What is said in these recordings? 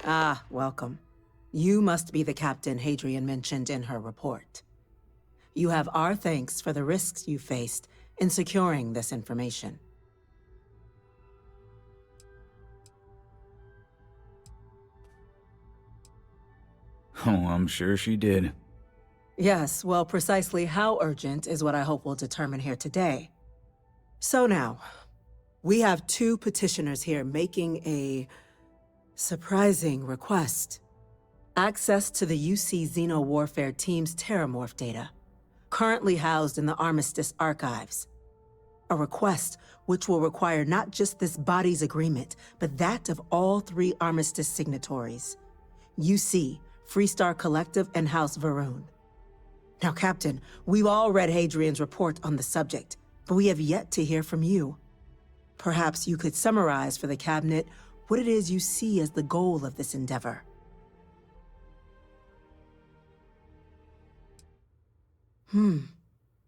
Ah, welcome. You must be the captain Hadrian mentioned in her report. You have our thanks for the risks you faced in securing this information. Oh, I'm sure she did. Yes, well, precisely how urgent is what I hope we'll determine here today. So now, we have two petitioners here making a surprising request. Access to the UC Xeno Warfare Team's Terrormorph data, currently housed in the Armistice archives. A request which will require not just this body's agreement, but that of all three Armistice signatories. UC, Freestar Collective, and House Varun. Now, Captain, we've all read Hadrian's report on the subject, but we have yet to hear from you. Perhaps you could summarize for the Cabinet what it is you see as the goal of this endeavor.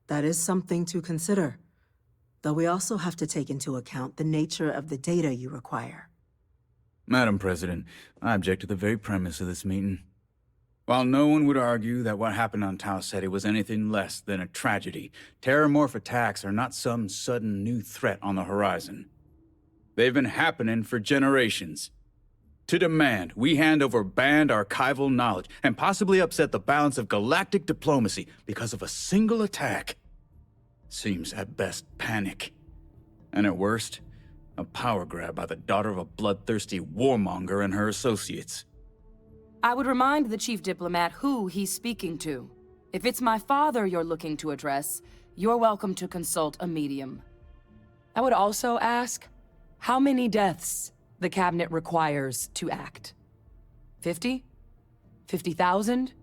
That is something to consider. Though we also have to take into account the nature of the data you require. Madam President, I object to the very premise of this meeting. While no one would argue that what happened on Tau Ceti was anything less than a tragedy, Terrormorph attacks are not some sudden new threat on the horizon. They've been happening for generations. To demand we hand over banned archival knowledge and possibly upset the balance of galactic diplomacy because of a single attack seems at best panic. And at worst, a power grab by the daughter of a bloodthirsty warmonger and her associates. I would remind the Chief Diplomat who he's speaking to. If it's my father you're looking to address, you're welcome to consult a medium. I would also ask, how many deaths the Cabinet requires to act? 50? 50,000?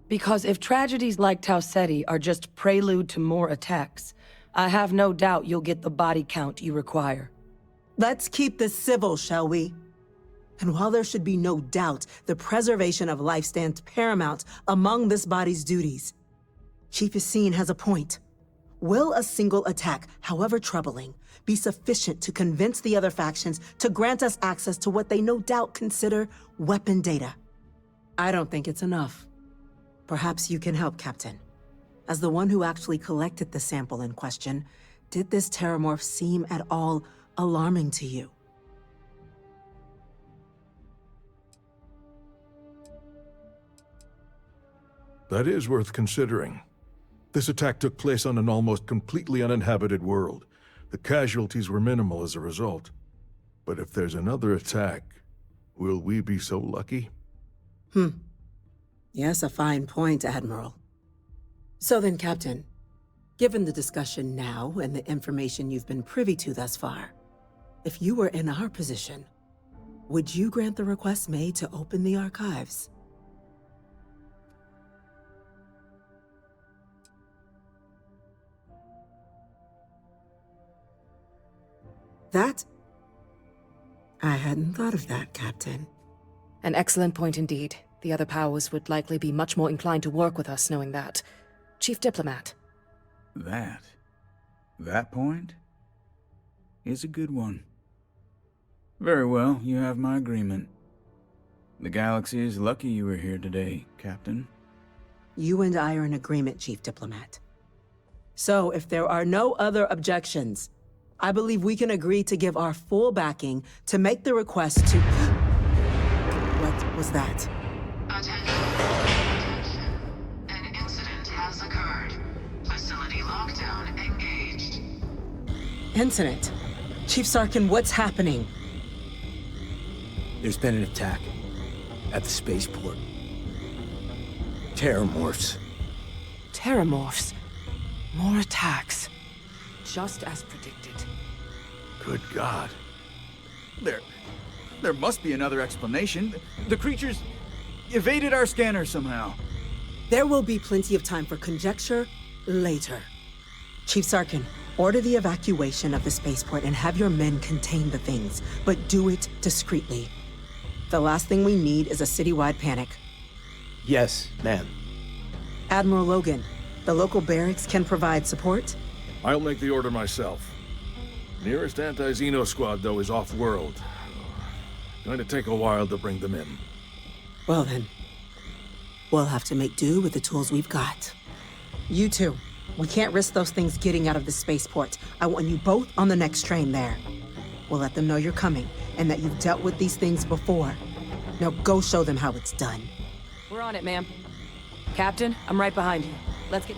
Because if tragedies like Tau Ceti are just prelude to more attacks, I have no doubt you'll get the body count you require. Let's keep this civil, shall we? And while there should be no doubt the preservation of life stands paramount among this body's duties, Chief Yassine has a point. Will a single attack, however troubling, be sufficient to convince the other factions to grant us access to what they no doubt consider weapon data? I don't think it's enough. Perhaps you can help, Captain. As the one who actually collected the sample in question, did this Terrormorph seem at all alarming to you? That is worth considering. This attack took place on an almost completely uninhabited world. The casualties were minimal as a result. But if there's another attack, will we be so lucky? Yes, a fine point, Admiral. So then, Captain, given the discussion now and the information you've been privy to thus far, if you were in our position, would you grant the request made to open the archives? I hadn't thought of that, Captain. An excellent point indeed. The other powers would likely be much more inclined to work with us knowing that. Chief Diplomat. That point is a good one. Very well, you have my agreement. The galaxy is lucky you were here today, Captain. You and I are in agreement, Chief Diplomat. So, if there are no other objections, I believe we can agree to give our full backing to make the request to... What was that? Attention. An incident has occurred. Facility lockdown engaged. Incident? Chief Sarkin, what's happening? There's been an attack at the spaceport. Terrormorphs. Terrormorphs. More attacks. Just as predicted. Good God. There must be another explanation. The creatures evaded our scanner somehow. There will be plenty of time for conjecture later. Chief Sarkin, order the evacuation of the spaceport and have your men contain the things, but do it discreetly. The last thing we need is a citywide panic. Yes, ma'am. Admiral Logan, the local barracks can provide support? I'll make the order myself. Nearest anti-Xeno squad, though, is off-world. Going to take a while to bring them in. Well then, we'll have to make do with the tools we've got. You two, we can't risk those things getting out of the spaceport. I want you both on the next train there. We'll let them know you're coming, and that you've dealt with these things before. Now go show them how it's done. We're on it, ma'am. Captain, I'm right behind you. Let's get...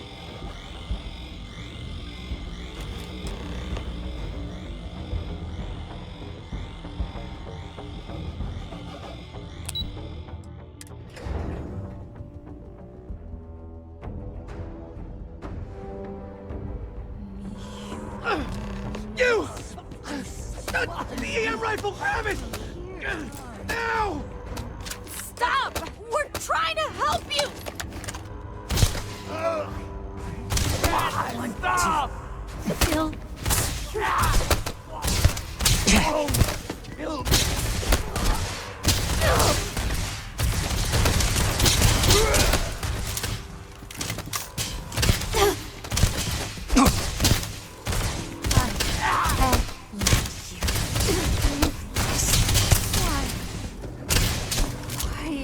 You! The EM rifle, grab it! Now! Stop! We're trying to help you! Stop! Bill,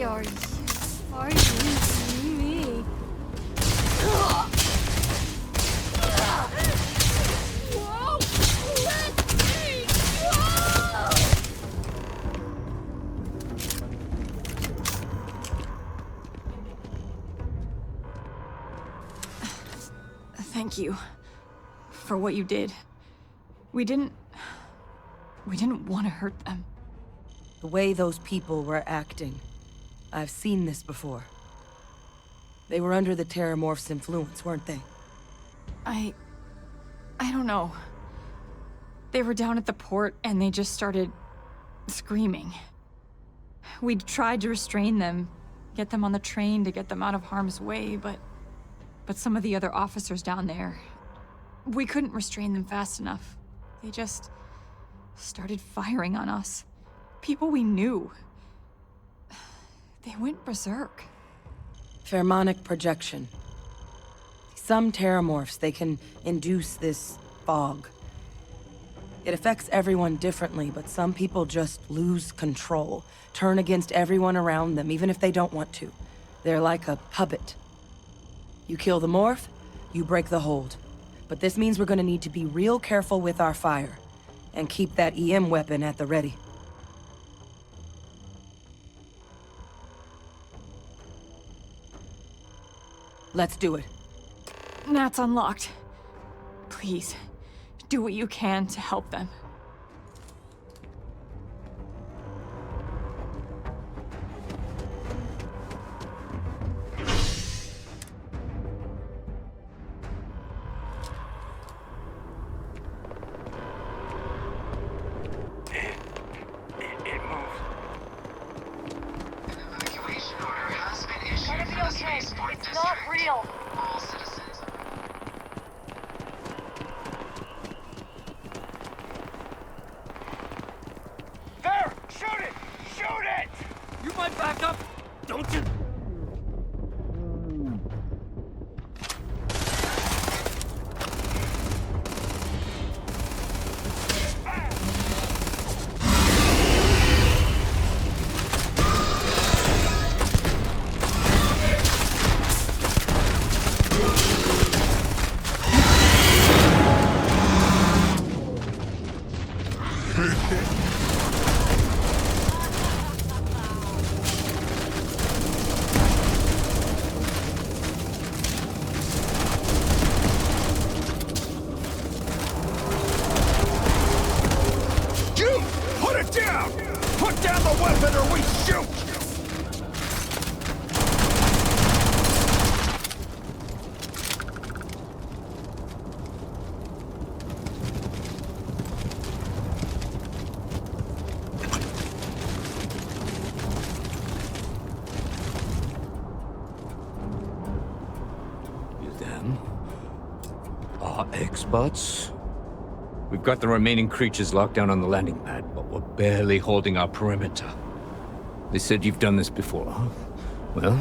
why are you fighting me? Whoa! Let me go! Thank you for what you did. We didn't want to hurt them. The way those people were acting. I've seen this before. They were under the Terrormorphs' influence, weren't they? I don't know. They were down at the port and they just started screaming. We tried to restrain them, get them on the train to get them out of harm's way, but some of the other officers down there, we couldn't restrain them fast enough. They just started firing on us. People we knew. They went berserk. Pheromonic projection. Some Terrormorphs, they can induce this fog. It affects everyone differently, but some people just lose control, turn against everyone around them, even if they don't want to. They're like a puppet. You kill the morph, you break the hold. But this means we're gonna need to be real careful with our fire, and keep that EM weapon at the ready. Let's do it. That's unlocked. Please, do what you can to help them. Evacuation order has been issued for the spaceport district. All citizens. There! Shoot it! Shoot it! You might back up, don't you? You! Put it down! Put down the weapon or we shoot! You them? Our X-bots? We've got the remaining creatures locked down on the landing pad, but we're barely holding our perimeter. They said you've done this before, huh? Well,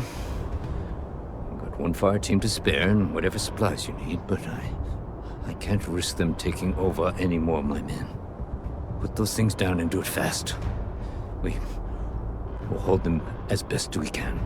I've got one fire team to spare and whatever supplies you need, but I can't risk them taking over any more of my men. Put those things down and do it fast. We'll hold them as best we can.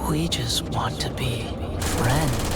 We just want to be friends.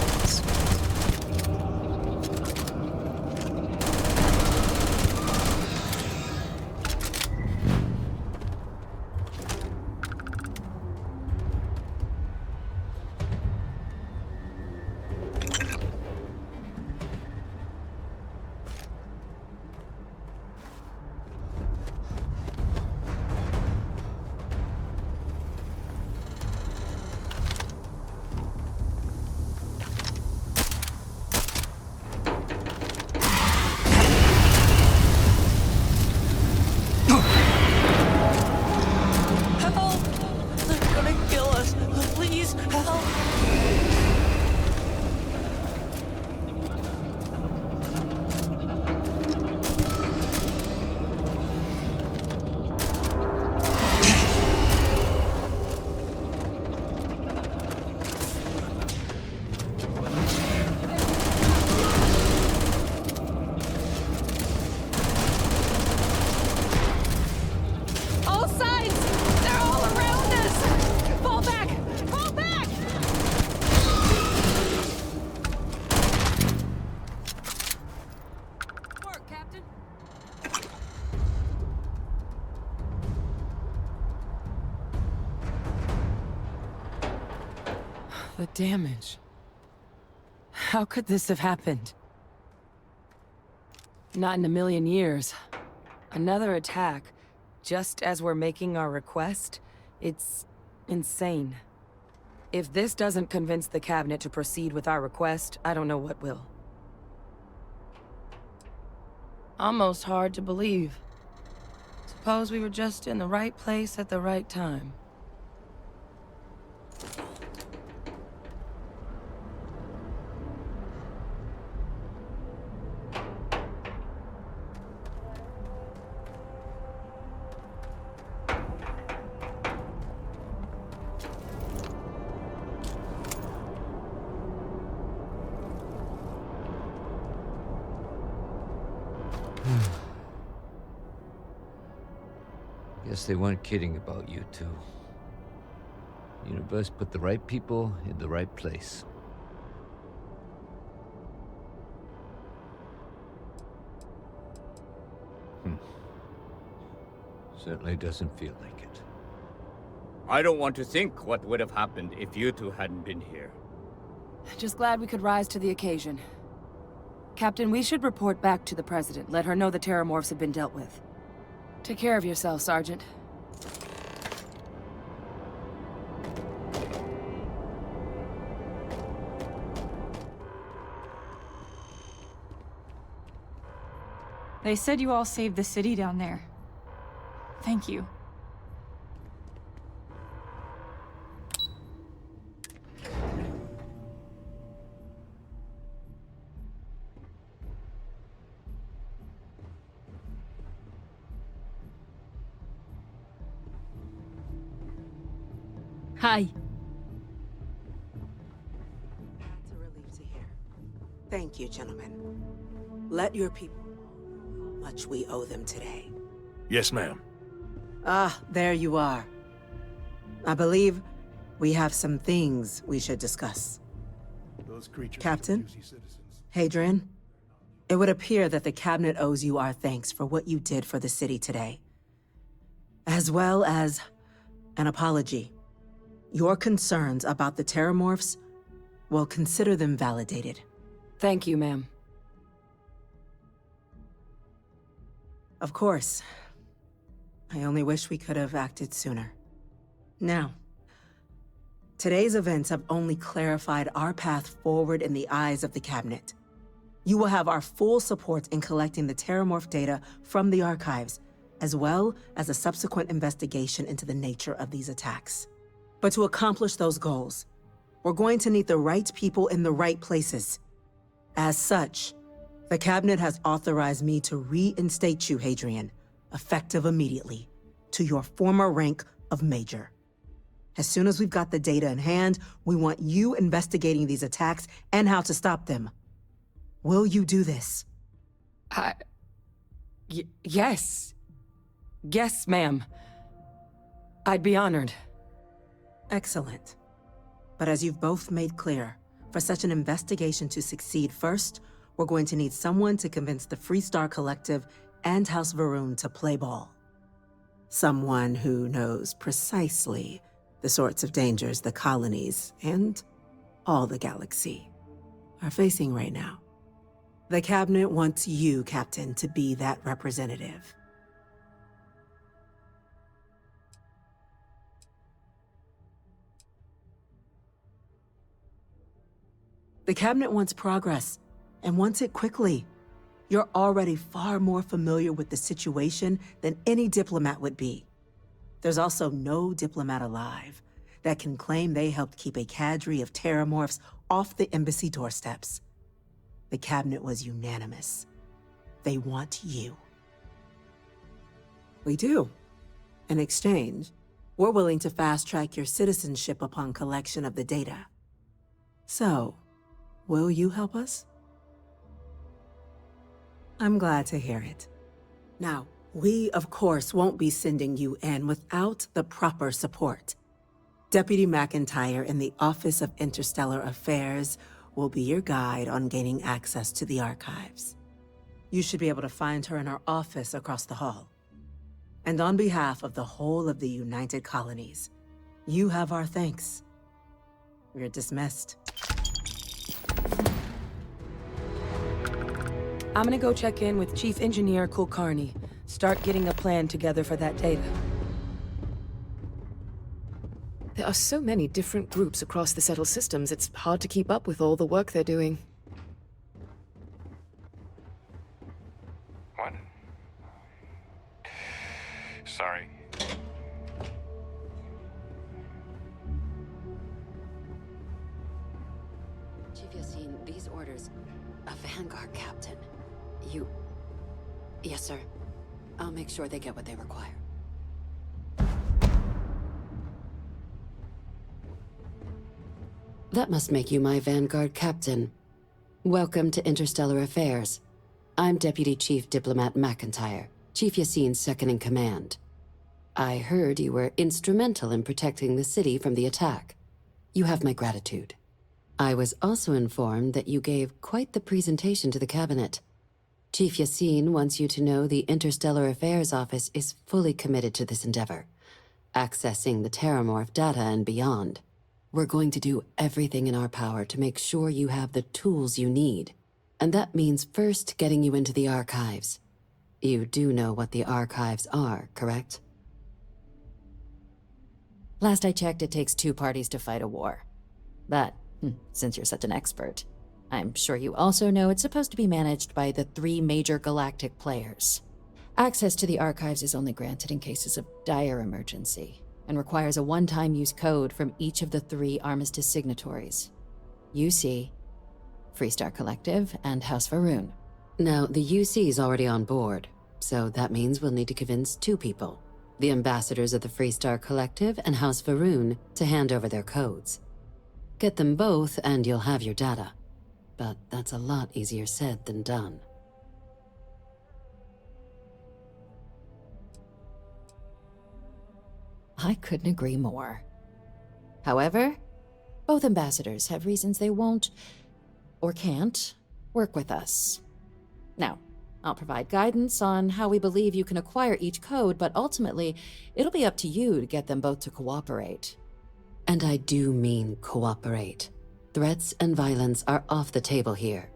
The damage. How could this have happened? Not in a million years. Another attack, just as we're making our request? It's insane. If this doesn't convince the cabinet to proceed with our request, I don't know what will. Almost hard to believe. Suppose we were just in the right place at the right time. Guess they weren't kidding about you two. Universe put the right people in the right place. Certainly doesn't feel like it. I don't want to think what would have happened if you two hadn't been here. Just glad we could rise to the occasion. Captain, we should report back to the President. Let her know the Terrormorphs have been dealt with. Take care of yourself, Sergeant. They said you all saved the city down there. Thank you. Hi. That's a relief to hear. Thank you, gentlemen. Let your people know how much we owe them today. Yes, ma'am. Ah, there you are. I believe we have some things we should discuss. Those creatures. Captain? Hadrian? It would appear that the Cabinet owes you our thanks for what you did for the city today. As well as an apology. Your concerns about the Terrormorphs, well, consider them validated. Thank you, ma'am. Of course. I only wish we could have acted sooner. Now, today's events have only clarified our path forward in the eyes of the Cabinet. You will have our full support in collecting the Terrormorph data from the archives, as well as a subsequent investigation into the nature of these attacks. But to accomplish those goals, we're going to need the right people in the right places. As such, the Cabinet has authorized me to reinstate you, Hadrian, effective immediately, to your former rank of Major. As soon as we've got the data in hand, we want you investigating these attacks and how to stop them. Will you do this? Yes. Yes, ma'am. I'd be honored. Excellent. But as you've both made clear, for such an investigation to succeed first, we're going to need someone to convince the Freestar Collective and House Varun to play ball. Someone who knows precisely the sorts of dangers the colonies and all the galaxy are facing right now. The Cabinet wants you, Captain, to be that representative. The Cabinet wants progress, and wants it quickly. You're already far more familiar with the situation than any diplomat would be. There's also no diplomat alive that can claim they helped keep a cadre of Terrormorphs off the embassy doorsteps. The Cabinet was unanimous. They want you. We do. In exchange, we're willing to fast-track your citizenship upon collection of the data. So, will you help us? I'm glad to hear it. Now, we, of course, won't be sending you in without the proper support. Deputy McIntyre in the Office of Interstellar Affairs will be your guide on gaining access to the archives. You should be able to find her in her office across the hall. And on behalf of the whole of the United Colonies, you have our thanks. You're dismissed. I'm gonna go check in with Chief Engineer Kulkarni. Start getting a plan together for that data. There are so many different groups across the settled systems, it's hard to keep up with all the work they're doing. What? Sorry. Chief Yassine, these orders. A Vanguard captain. You... Yes, sir. I'll make sure they get what they require. That must make you my Vanguard captain. Welcome to Interstellar Affairs. I'm Deputy Chief Diplomat McIntyre, Chief Yassine's second-in-command. I heard you were instrumental in protecting the city from the attack. You have my gratitude. I was also informed that you gave quite the presentation to the Cabinet. Chief Yassine wants you to know the Interstellar Affairs Office is fully committed to this endeavor, accessing the Terrormorph data and beyond. We're going to do everything in our power to make sure you have the tools you need. And that means first getting you into the archives. You do know what the archives are, correct? Last I checked, it takes 2 parties to fight a war. But, since you're such an expert, I'm sure you also know it's supposed to be managed by the 3 major galactic players. Access to the archives is only granted in cases of dire emergency, and requires a one-time use code from each of the 3 armistice signatories. UC, Freestar Collective, and House Varun. Now, the UC is already on board, so that means we'll need to convince 2 people. the ambassadors of the Freestar Collective and House Varun, to hand over their codes. Get them both and you'll have your data. But that's a lot easier said than done. I couldn't agree more. However, both ambassadors have reasons they won't, or can't, work with us. Now, I'll provide guidance on how we believe you can acquire each code, but ultimately, it'll be up to you to get them both to cooperate. And I do mean cooperate. Threats and violence are off the table here.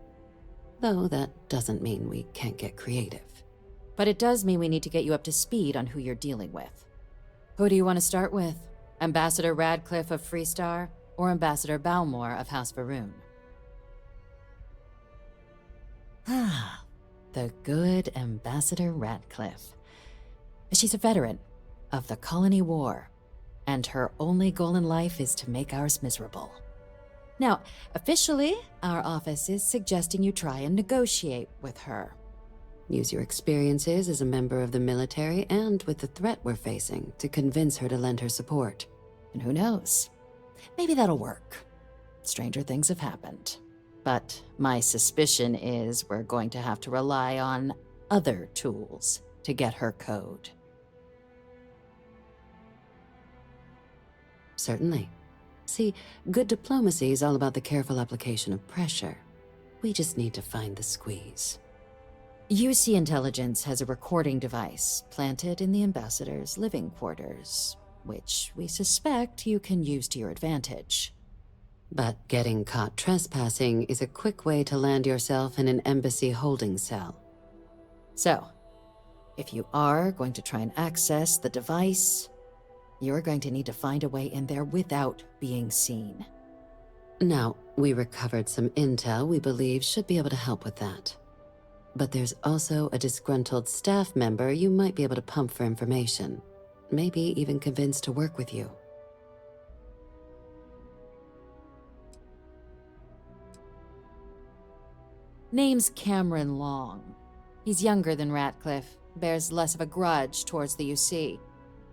Though that doesn't mean we can't get creative. But it does mean we need to get you up to speed on who you're dealing with. Who do you want to start with? Ambassador Radcliffe of Freestar, or Ambassador Balmore of House Varun? Ah, the good Ambassador Radcliffe. She's a veteran of the Colony War, and her only goal in life is to make ours miserable. Now, officially, our office is suggesting you try and negotiate with her. Use your experiences as a member of the military and with the threat we're facing to convince her to lend her support. And who knows? Maybe that'll work. Stranger things have happened. But my suspicion is we're going to have to rely on other tools to get her code. Certainly. See, good diplomacy is all about the careful application of pressure. We just need to find the squeeze. UC Intelligence has a recording device planted in the ambassador's living quarters, which we suspect you can use to your advantage. But getting caught trespassing is a quick way to land yourself in an embassy holding cell. So, if you are going to try and access the device, you're going to need to find a way in there without being seen. Now, we recovered some intel we believe should be able to help with that. But there's also a disgruntled staff member you might be able to pump for information. Maybe even convince to work with you. Name's Cameron Long. He's younger than Ratcliffe, bears less of a grudge towards the UC.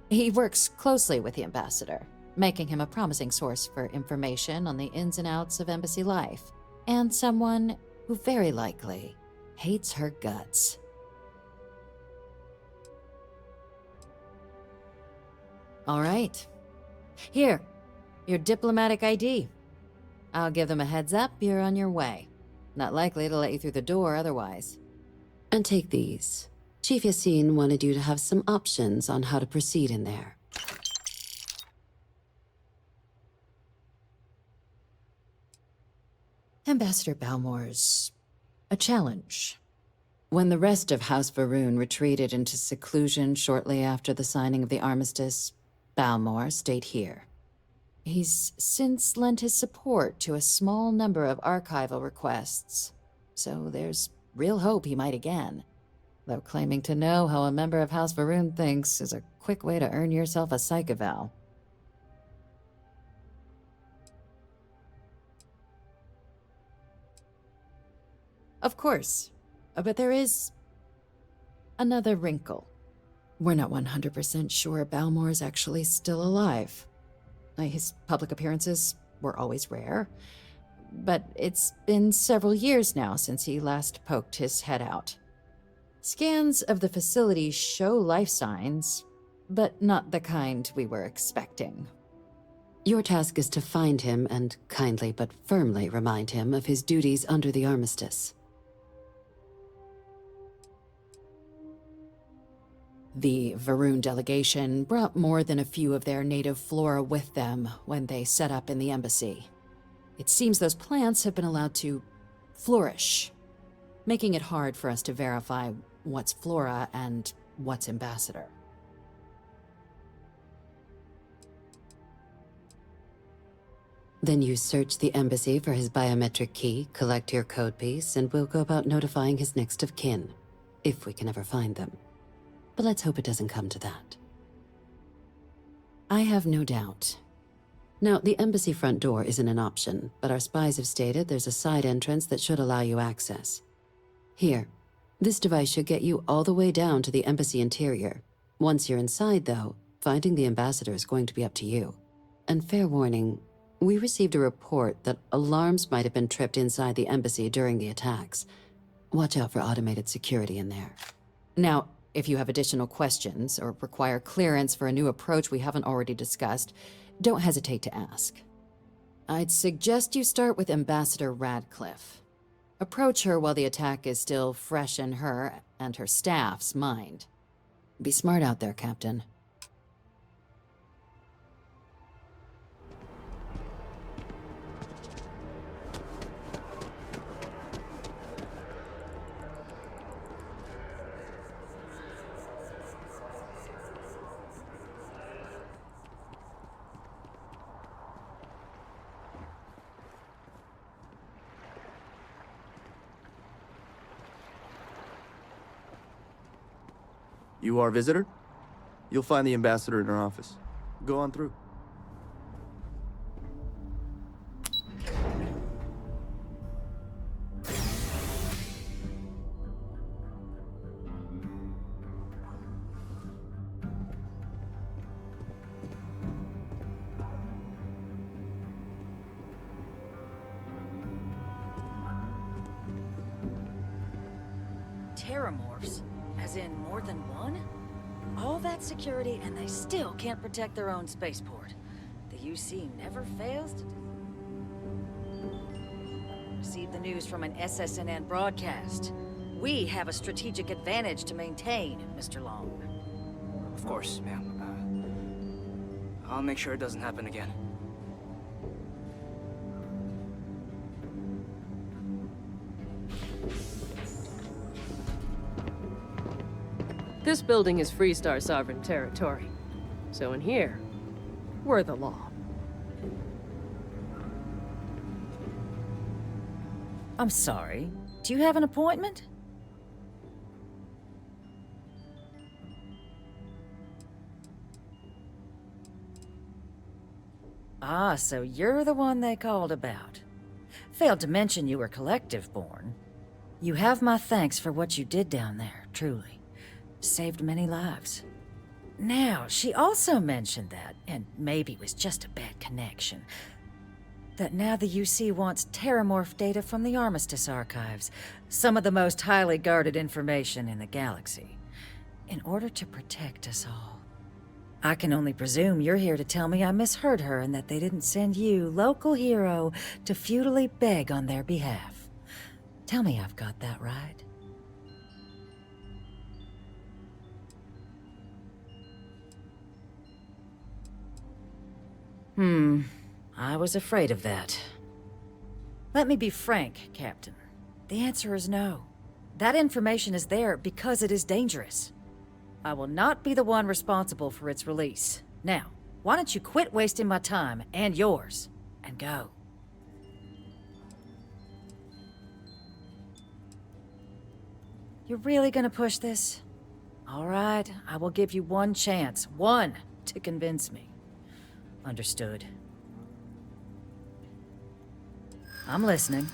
He works closely with the ambassador, making him a promising source for information on the ins and outs of embassy life, and someone who very likely hates her guts. All right. Here, your diplomatic ID. I'll give them a heads up you're on your way. Not likely to let you through the door otherwise. And take these. Chief Yassine wanted you to have some options on how to proceed in there. Ambassador Balmore's a challenge. When the rest of House Varun retreated into seclusion shortly after the signing of the armistice, Balmore stayed here. He's since lent his support to a small number of archival requests, so there's real hope he might again. Though claiming to know how a member of House Varun thinks is a quick way to earn yourself a psych eval. Of course, but there is another wrinkle. We're not 100% sure Balmore's actually still alive. His public appearances were always rare, but it's been several years now since he last poked his head out. Scans of the facility show life signs, but not the kind we were expecting. Your task is to find him and kindly but firmly remind him of his duties under the armistice. The Varun delegation brought more than a few of their native flora with them when they set up in the embassy. It seems those plants have been allowed to flourish, making it hard for us to verify what's flora and what's ambassador. Then you search the embassy for his biometric key, collect your code piece, and we'll go about notifying his next of kin, if we can ever find them. But let's hope it doesn't come to that. I have no doubt. Now, the embassy front door isn't an option, but our spies have stated there's a side entrance that should allow you access. Here, this device should get you all the way down to the embassy interior. Once you're inside, though, finding the ambassador is going to be up to you. And fair warning, we received a report that alarms might have been tripped inside the embassy during the attacks. Watch out for automated security in there. Now, if you have additional questions or require clearance for a new approach we haven't already discussed, don't hesitate to ask. I'd suggest you start with Ambassador Radcliffe. Approach her while the attack is still fresh in her and her staff's mind. Be smart out there, Captain. You are a visitor? You'll find the ambassador in her office. Go on through. Terrormorphs? As in more than one? All that security and they still can't protect their own spaceport. The UC never fails to receive the news from an SSNN broadcast. We have a strategic advantage to maintain, Mr. Long. Of course, ma'am. I'll make sure it doesn't happen again. This building is Freestar sovereign territory. So in here, we're the law. I'm sorry. Do you have an appointment? Ah, so you're the one they called about. Failed to mention you were collective-born. You have my thanks for what you did down there, truly. Saved many lives. Now, she also mentioned that, and maybe it was just a bad connection, that now the UC wants Terrormorph data from the Armistice archives, some of the most highly guarded information in the galaxy, in order to protect us all. I can only presume you're here to tell me I misheard her and that they didn't send you, local hero, to futilely beg on their behalf. Tell me I've got that right. I was afraid of that. Let me be frank, Captain. The answer is no. That information is there because it is dangerous. I will not be the one responsible for its release. Now, why don't you quit wasting my time and yours, and go? You're really gonna push this? All right, I will give you one chance, one, to convince me. Understood. I'm listening.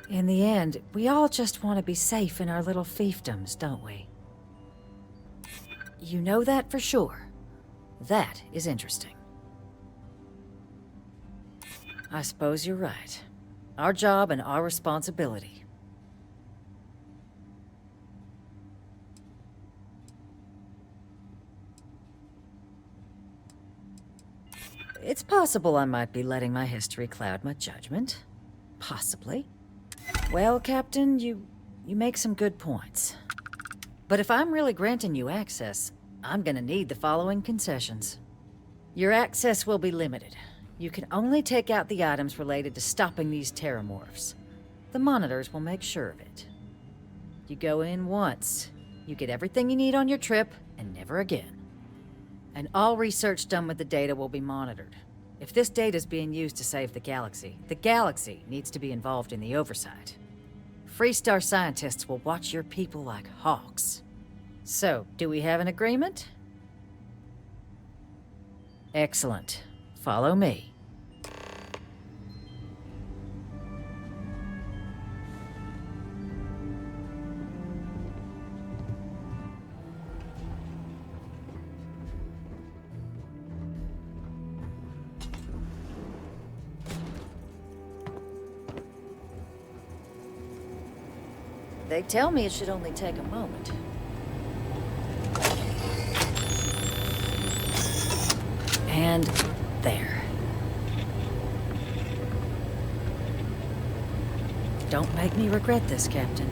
In the end, we all just want to be safe in our little fiefdoms, don't we? You know that for sure. That is interesting. I suppose you're right. Our job and our responsibility. It's possible I might be letting my history cloud my judgment. Possibly. Well, Captain, you make some good points. But if I'm really granting you access, I'm gonna need the following concessions. Your access will be limited. You can only take out the items related to stopping these Terrormorphs. The monitors will make sure of it. You go in once, you get everything you need on your trip, and never again. And all research done with the data will be monitored. If this data is being used to save the galaxy needs to be involved in the oversight. Freestar scientists will watch your people like hawks. So, do we have an agreement? Excellent. Follow me. They tell me it should only take a moment. And there. Don't make me regret this, Captain.